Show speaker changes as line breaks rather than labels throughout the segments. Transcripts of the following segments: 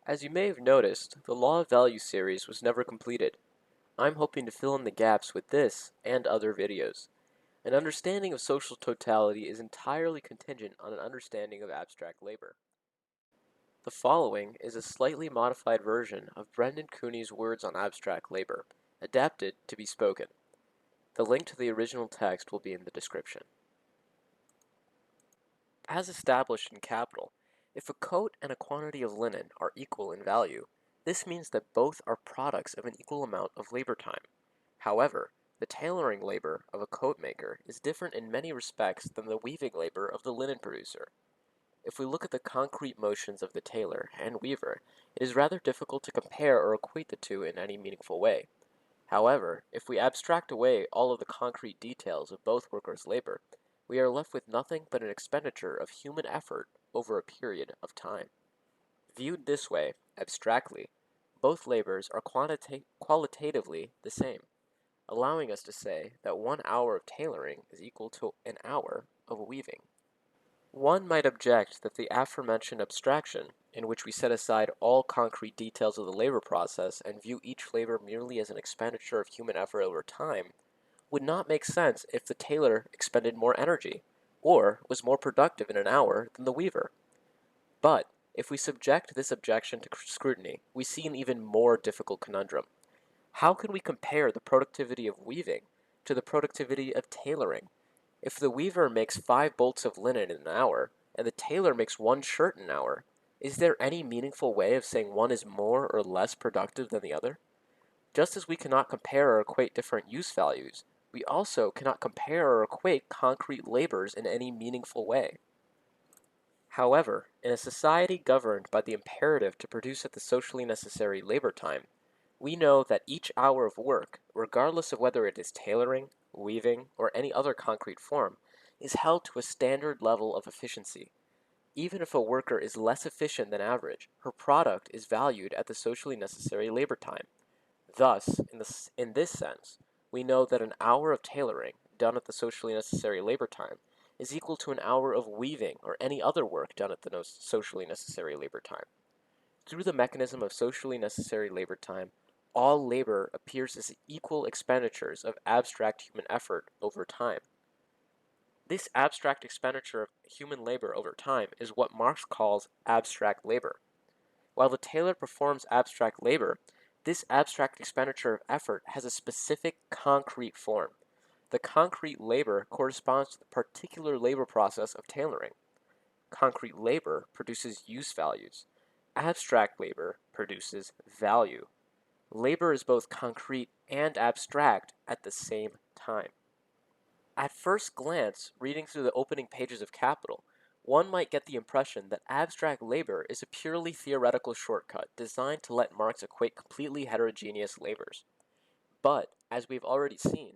As you may have noticed, the Law of Value series was never completed. I'm hoping to fill in the gaps with this and other videos. An understanding of social totality is entirely contingent on an understanding of abstract labor. The following is a slightly modified version of Brendan Cooney's words on abstract labor, adapted to be spoken. The link to the original text will be in the description. As established in capital, if a coat and a quantity of linen are equal in value, this means that both are products of an equal amount of labor time. However, the tailoring labor of a coat maker is different in many respects than the weaving labor of the linen producer. If we look at the concrete motions of the tailor and weaver, it is rather difficult to compare or equate the two in any meaningful way. However, if we abstract away all of the concrete details of both workers' labor, we are left with nothing but an expenditure of human effort over a period of time. Viewed this way, abstractly, both labors are qualitatively the same, allowing us to say that 1 hour of tailoring is equal to an hour of weaving. One might object that the aforementioned abstraction, in which we set aside all concrete details of the labor process and view each labor merely as an expenditure of human effort over time, would not make sense if the tailor expended more energy, or was more productive in an hour than the weaver. But if we subject this objection to scrutiny, we see an even more difficult conundrum. How can we compare the productivity of weaving to the productivity of tailoring? If the weaver makes 5 bolts of linen in an hour, and the tailor makes 1 shirt in an hour, is there any meaningful way of saying one is more or less productive than the other? Just as we cannot compare or equate different use values, we also cannot compare or equate concrete labors in any meaningful way. However, in a society governed by the imperative to produce at the socially necessary labor time, we know that each hour of work, regardless of whether it is tailoring, weaving, or any other concrete form, is held to a standard level of efficiency. Even if a worker is less efficient than average, her product is valued at the socially necessary labor time. Thus, in this sense, we know that an hour of tailoring, done at the socially necessary labor time, is equal to an hour of weaving or any other work done at the socially necessary labor time. Through the mechanism of socially necessary labor time, all labor appears as equal expenditures of abstract human effort over time. This abstract expenditure of human labor over time is what Marx calls abstract labor. While the tailor performs abstract labor, this abstract expenditure of effort has a specific concrete form. The concrete labor corresponds to the particular labor process of tailoring. Concrete labor produces use values. Abstract labor produces value. Labor is both concrete and abstract at the same time. At first glance, reading through the opening pages of Capital, one might get the impression that abstract labor is a purely theoretical shortcut designed to let Marx equate completely heterogeneous labors. But, as we've already seen,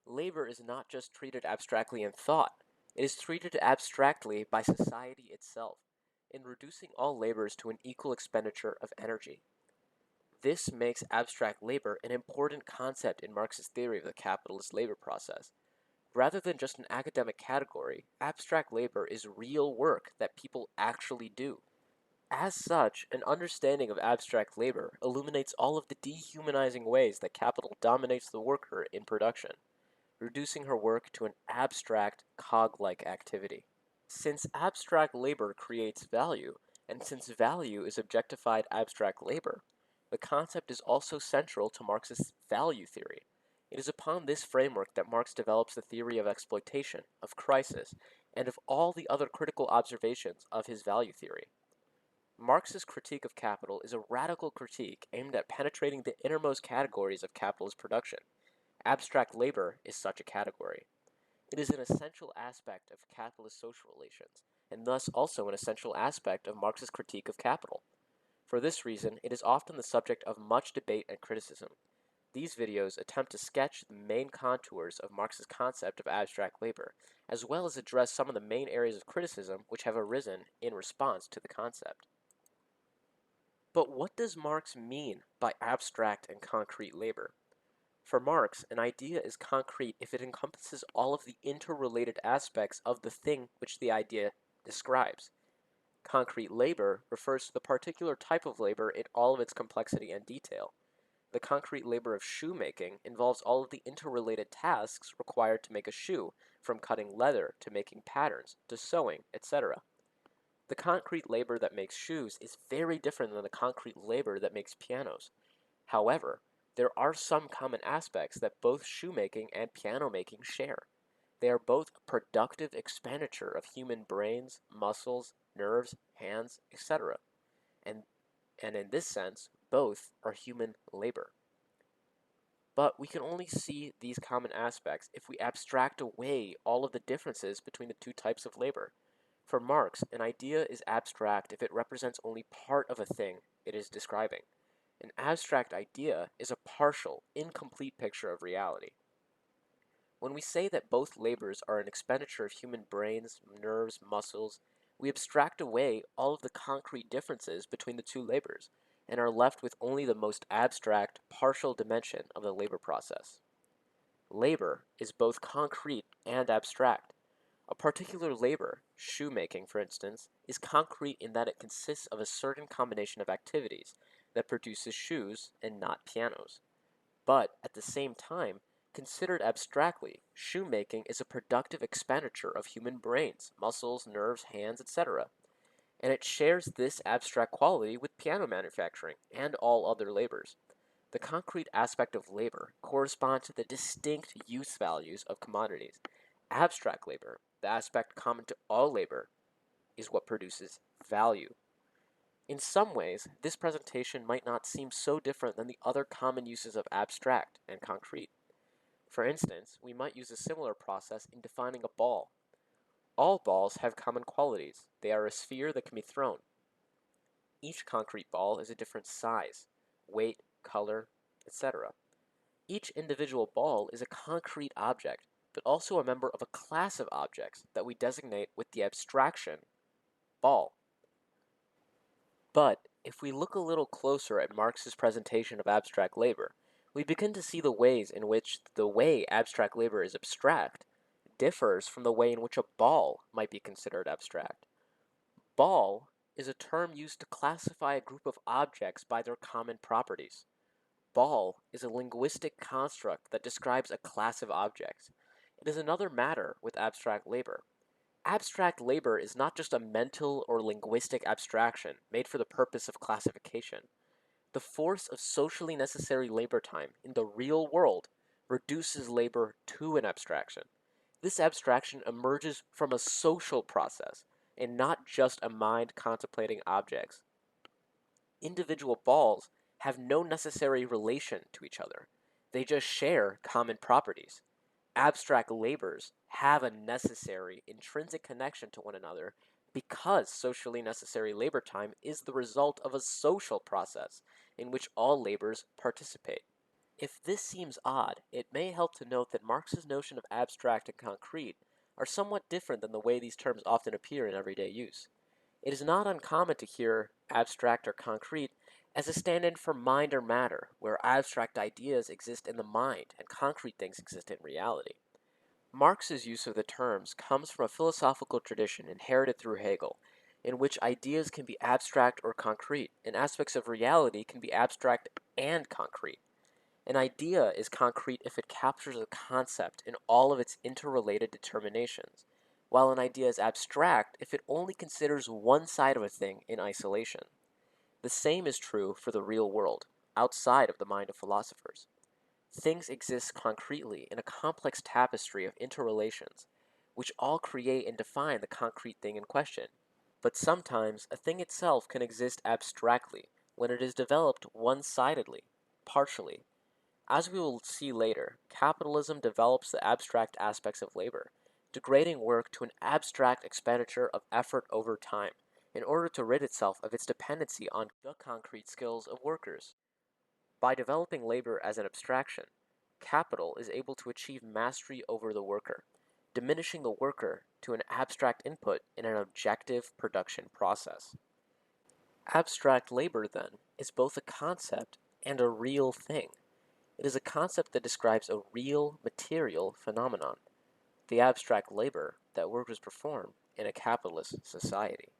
labor is not just treated abstractly in thought, it is treated abstractly by society itself, in reducing all labors to an equal expenditure of energy. This makes abstract labor an important concept in Marx's theory of the capitalist labor process. Rather than just an academic category, abstract labor is real work that people actually do. As such, an understanding of abstract labor illuminates all of the dehumanizing ways that capital dominates the worker in production, reducing her work to an abstract, cog-like activity. Since abstract labor creates value, and since value is objectified abstract labor, the concept is also central to Marx's value theory. It is upon this framework that Marx develops the theory of exploitation, of crisis, and of all the other critical observations of his value theory. Marx's critique of capital is a radical critique aimed at penetrating the innermost categories of capitalist production. Abstract labor is such a category. It is an essential aspect of capitalist social relations, and thus also an essential aspect of Marx's critique of capital. For this reason, it is often the subject of much debate and criticism. These videos attempt to sketch the main contours of Marx's concept of abstract labor, as well as address some of the main areas of criticism which have arisen in response to the concept. But what does Marx mean by abstract and concrete labor? For Marx, an idea is concrete if it encompasses all of the interrelated aspects of the thing which the idea describes. Concrete labor refers to the particular type of labor in all of its complexity and detail. The concrete labor of shoemaking involves all of the interrelated tasks required to make a shoe, from cutting leather to making patterns to sewing, etc. The concrete labor that makes shoes is very different than the concrete labor that makes pianos. However, there are some common aspects that both shoemaking and piano making share. They are both a productive expenditure of human brains, muscles, nerves, hands, etc. And, and in this sense, both are human labor. But we can only see these common aspects if we abstract away all of the differences between the two types of labor. For Marx, an idea is abstract if it represents only part of a thing it is describing. An abstract idea is a partial, incomplete picture of reality. When we say that both labors are an expenditure of human brains, nerves, muscles, we abstract away all of the concrete differences between the two labors and are left with only the most abstract, partial dimension of the labor process. Labor is both concrete and abstract. A particular labor, shoemaking for instance, is concrete in that it consists of a certain combination of activities that produces shoes and not pianos. But at the same time, considered abstractly, shoemaking is a productive expenditure of human brains, muscles, nerves, hands, etc., and it shares this abstract quality with piano manufacturing and all other labors. The concrete aspect of labor corresponds to the distinct use values of commodities. Abstract labor, the aspect common to all labor, is what produces value. In some ways, this presentation might not seem so different than the other common uses of abstract and concrete. For instance, we might use a similar process in defining a ball. All balls have common qualities. They are a sphere that can be thrown. Each concrete ball is a different size, weight, color, etc. Each individual ball is a concrete object, but also a member of a class of objects that we designate with the abstraction ball. But if we look a little closer at Marx's presentation of abstract labor, we begin to see the ways in which the way abstract labor is abstract differs from the way in which a ball might be considered abstract. Ball is a term used to classify a group of objects by their common properties. Ball is a linguistic construct that describes a class of objects. It is another matter with abstract labor. Abstract labor is not just a mental or linguistic abstraction made for the purpose of classification. The force of socially necessary labor time in the real world reduces labor to an abstraction. This abstraction emerges from a social process and not just a mind contemplating objects. Individual balls have no necessary relation to each other. They just share common properties. Abstract labors have a necessary, intrinsic connection to one another because socially necessary labor time is the result of a social process in which all labors participate. If this seems odd, it may help to note that Marx's notion of abstract and concrete are somewhat different than the way these terms often appear in everyday use. It is not uncommon to hear abstract or concrete as a stand-in for mind or matter, where abstract ideas exist in the mind and concrete things exist in reality. Marx's use of the terms comes from a philosophical tradition inherited through Hegel, in which ideas can be abstract or concrete, and aspects of reality can be abstract and concrete. An idea is concrete if it captures a concept in all of its interrelated determinations, while an idea is abstract if it only considers one side of a thing in isolation. The same is true for the real world, outside of the mind of philosophers. Things exist concretely in a complex tapestry of interrelations, which all create and define the concrete thing in question. But sometimes a thing itself can exist abstractly when it is developed one-sidedly, partially. As we will see later, capitalism develops the abstract aspects of labor, degrading work to an abstract expenditure of effort over time, in order to rid itself of its dependency on the concrete skills of workers. By developing labor as an abstraction, capital is able to achieve mastery over the worker, diminishing the worker to an abstract input in an objective production process. Abstract labor, then, is both a concept and a real thing. It is a concept that describes a real, material phenomenon, the abstract labor that workers perform in a capitalist society.